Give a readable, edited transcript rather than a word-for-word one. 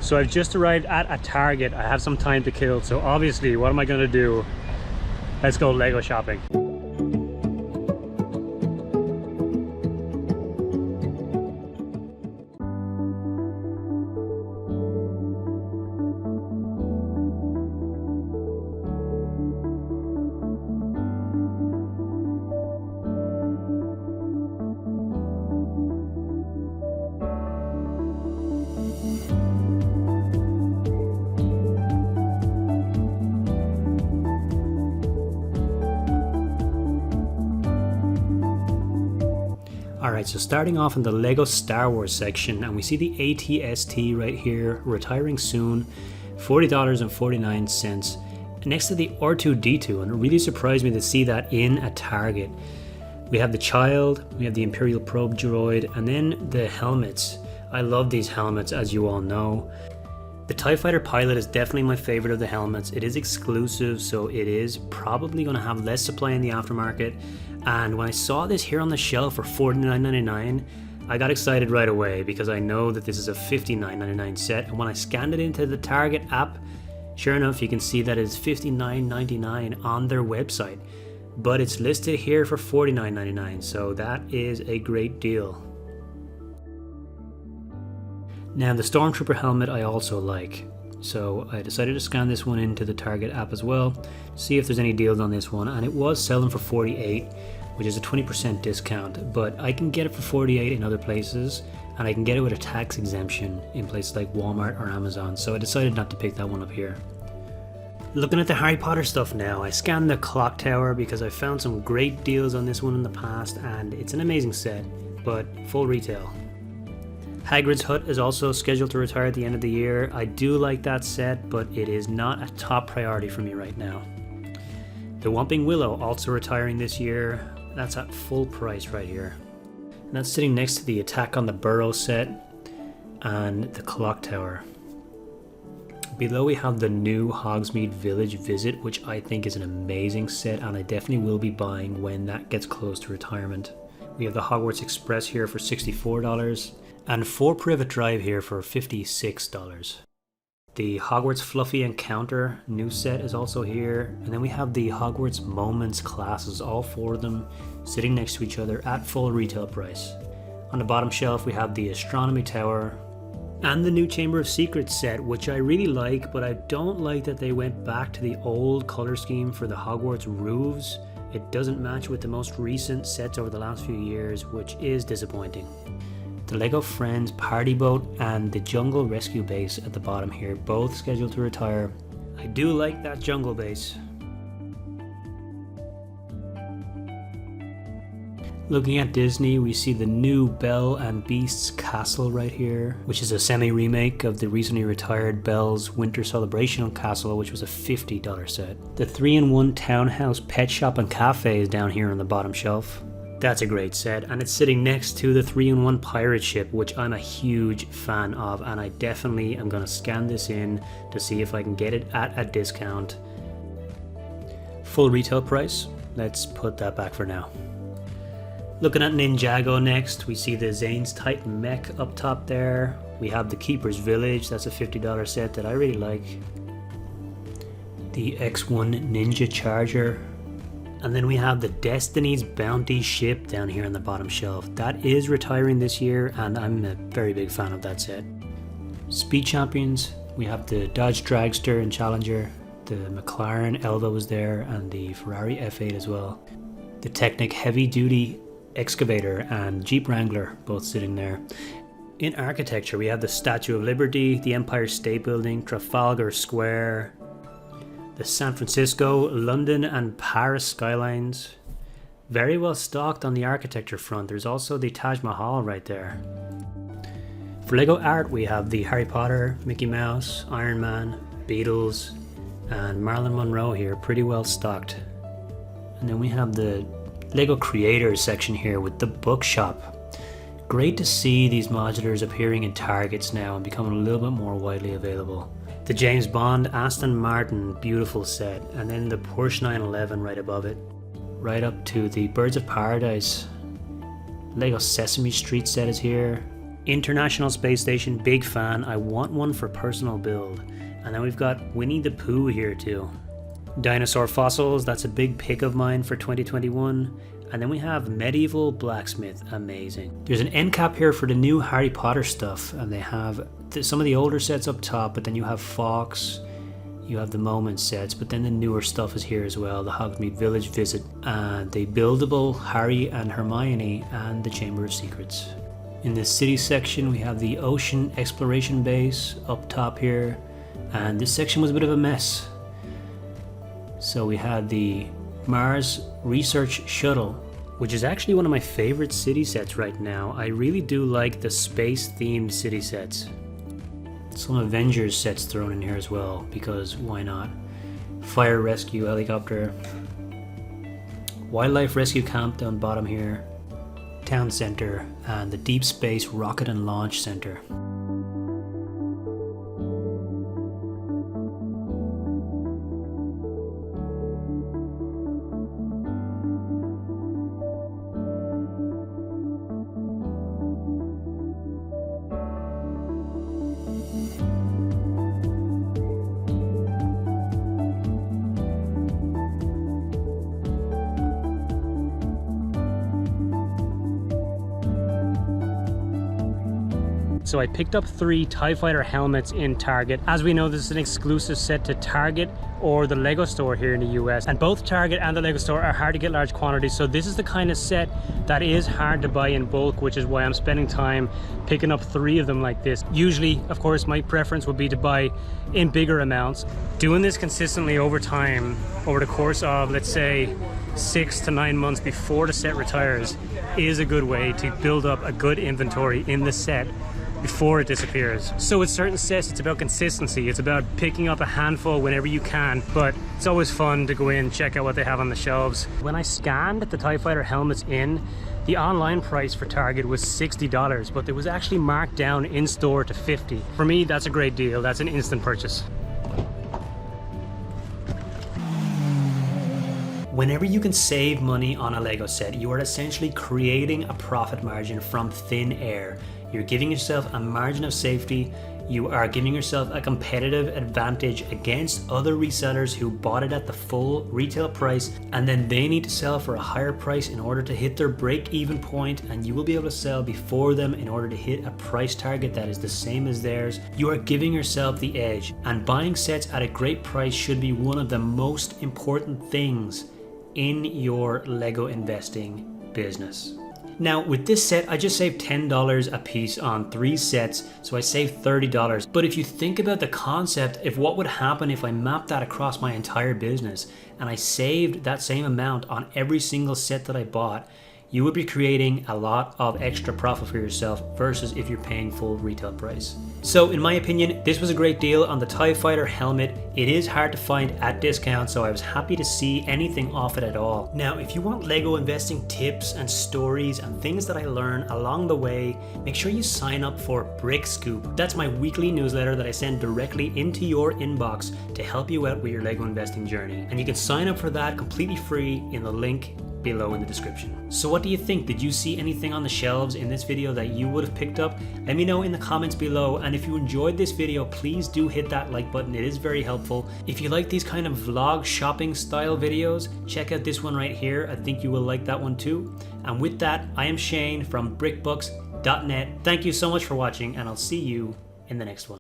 So I've just arrived at a Target. I have some time to kill, so obviously what am I gonna do? Let's go Lego shopping. Alright, so starting off in the Lego Star Wars section, and we see the ATST right here, retiring soon, $40.49, next to the R2-D2, and it really surprised me to see that in a Target. We have the child, we have the Imperial probe droid, and then the helmets. I love these helmets, as you all know. The TIE Fighter Pilot is definitely my favorite of the helmets. It is exclusive, so it is probably going to have less supply in the aftermarket. And when I saw this here on the shelf for $49.99, I got excited right away because I know that this is a $59.99 set. And when I scanned it into the Target app, sure enough, you can see that it's $59.99 on their website. But it's listed here for $49.99, so that is a great deal. Now the Stormtrooper helmet I also like, so I decided to scan this one into the Target app as well, see if there's any deals on this one, and it was selling for $48, which is a 20% discount, but I can get it for $48 in other places, and I can get it with a tax exemption in places like Walmart or Amazon, so I decided not to pick that one up here. Looking at the Harry Potter stuff now, I scanned the clock tower because I found some great deals on this one in the past, and it's an amazing set, but full retail. Hagrid's hut is also scheduled to retire at the end of the year. I do like that set, but it is not a top priority for me right now. The Whomping Willow also retiring this year. That's at full price right here. And that's sitting next to the Attack on the Burrow set and the clock tower. Below we have the new Hogsmeade Village Visit, which I think is an amazing set, and I definitely will be buying when that gets close to retirement. We have the Hogwarts Express here for $64. And 4 Privet Drive here for $56. The Hogwarts Fluffy Encounter new set is also here. And then we have the Hogwarts Moments classes, all 4 of them sitting next to each other at full retail price. On the bottom shelf we have the Astronomy Tower and the new Chamber of Secrets set, which I really like, but I don't like that they went back to the old color scheme for the Hogwarts roofs. It doesn't match with the most recent sets over the last few years, which is disappointing. The Lego Friends Party Boat and the Jungle Rescue Base at the bottom here, both scheduled to retire. I do like that jungle base. Looking at Disney, we see the new Belle and Beast's Castle right here, which is a semi-remake of the recently retired Belle's Winter Celebration Castle, which was a $50 set. The 3-in-1 Townhouse Pet Shop and Cafe is down here on the bottom shelf. That's a great set, and it's sitting next to the 3-in-1 Pirate Ship, which I'm a huge fan of, and I definitely am going to scan this in to see if I can get it at a discount. Full retail price, let's put that back for now. Looking at Ninjago next, we see the Zane's Titan Mech up top there. We have the Keeper's Village, that's a $50 set that I really like. The X1 Ninja Charger. And then we have the Destiny's Bounty ship down here on the bottom shelf. That is retiring this year, and I'm a very big fan of that set. Speed Champions, we have the Dodge Dragster and Challenger, the McLaren Elva was there, and the Ferrari F8 as well. The Technic Heavy Duty Excavator and Jeep Wrangler, both sitting there. In architecture, we have the Statue of Liberty, the Empire State Building, Trafalgar Square, the San Francisco, London and Paris skylines. Very well stocked on the architecture front. There's also the Taj Mahal right there. For Lego art we have the Harry Potter, Mickey Mouse, Iron Man, Beatles and Marilyn Monroe here, pretty well stocked. And then we have the Lego Creators section here with the bookshop. Great to see these modulars appearing in Targets now and becoming a little bit more widely available. The James Bond Aston Martin beautiful set, and then the Porsche 911 right above it. Right up to the Birds of Paradise. Lego Sesame Street set is here. International Space Station, big fan. I want one for personal build. And then we've got Winnie the Pooh here too. Dinosaur fossils, that's a big pick of mine for 2021. And then we have medieval blacksmith, amazing. There's an end cap here for the new Harry Potter stuff, and they have some of the older sets up top, but then you have Fox, you have the Moment sets, but then the newer stuff is here as well, the Hogsmeade Village Visit, and the buildable Harry and Hermione, and the Chamber of Secrets. In the city section, we have the Ocean Exploration Base up top here, and this section was a bit of a mess. So we had the Mars Research Shuttle, which is actually one of my favorite city sets right now. I really do like the space-themed city sets. Some Avengers sets thrown in here as well, because why not? Fire rescue helicopter. Wildlife rescue camp down bottom here. Town center, and the Deep Space Rocket and Launch Center. So I picked up 3 TIE Fighter helmets in Target. As we know, this is an exclusive set to Target or the Lego store here in the US. And both Target and the Lego store are hard to get large quantities. So this is the kind of set that is hard to buy in bulk, which is why I'm spending time picking up 3 of them like this. Usually, of course, my preference would be to buy in bigger amounts. Doing this consistently over time, over the course of, let's say, 6 to 9 months before the set retires, is a good way to build up a good inventory in the set before it disappears. So with certain sets, it's about consistency. It's about picking up a handful whenever you can, but it's always fun to go in, check out what they have on the shelves. When I scanned the TIE Fighter helmets in, the online price for Target was $60, but it was actually marked down in store to $50. For me, that's a great deal. That's an instant purchase. Whenever you can save money on a Lego set, you are essentially creating a profit margin from thin air. You're giving yourself a margin of safety. You are giving yourself a competitive advantage against other resellers who bought it at the full retail price, and then they need to sell for a higher price in order to hit their break-even point, and you will be able to sell before them in order to hit a price target that is the same as theirs. You are giving yourself the edge, and buying sets at a great price should be one of the most important things in your Lego investing business. Now with this set, I just saved $10 a piece on 3 sets, so I saved $30. But if you think about the concept of what would happen if I mapped that across my entire business and I saved that same amount on every single set that I bought, you would be creating a lot of extra profit for yourself versus if you're paying full retail price. So in my opinion, this was a great deal on the TIE Fighter helmet. It is hard to find at discount, so I was happy to see anything off it at all. Now, if you want Lego investing tips and stories and things that I learn along the way, make sure you sign up for Brick Scoop. That's my weekly newsletter that I send directly into your inbox to help you out with your Lego investing journey. And you can sign up for that completely free in the link below in the description. So what do you think? Did you see anything on the shelves in this video that you would have picked up? Let me know in the comments below, and if you enjoyed this video, please do hit that like button. It is very helpful. If you like these kind of vlog shopping style videos, check out this one right here. I think you will like that one too. And with that, I am Shane from brickbooks.net. Thank you so much for watching, and I'll see you in the next one.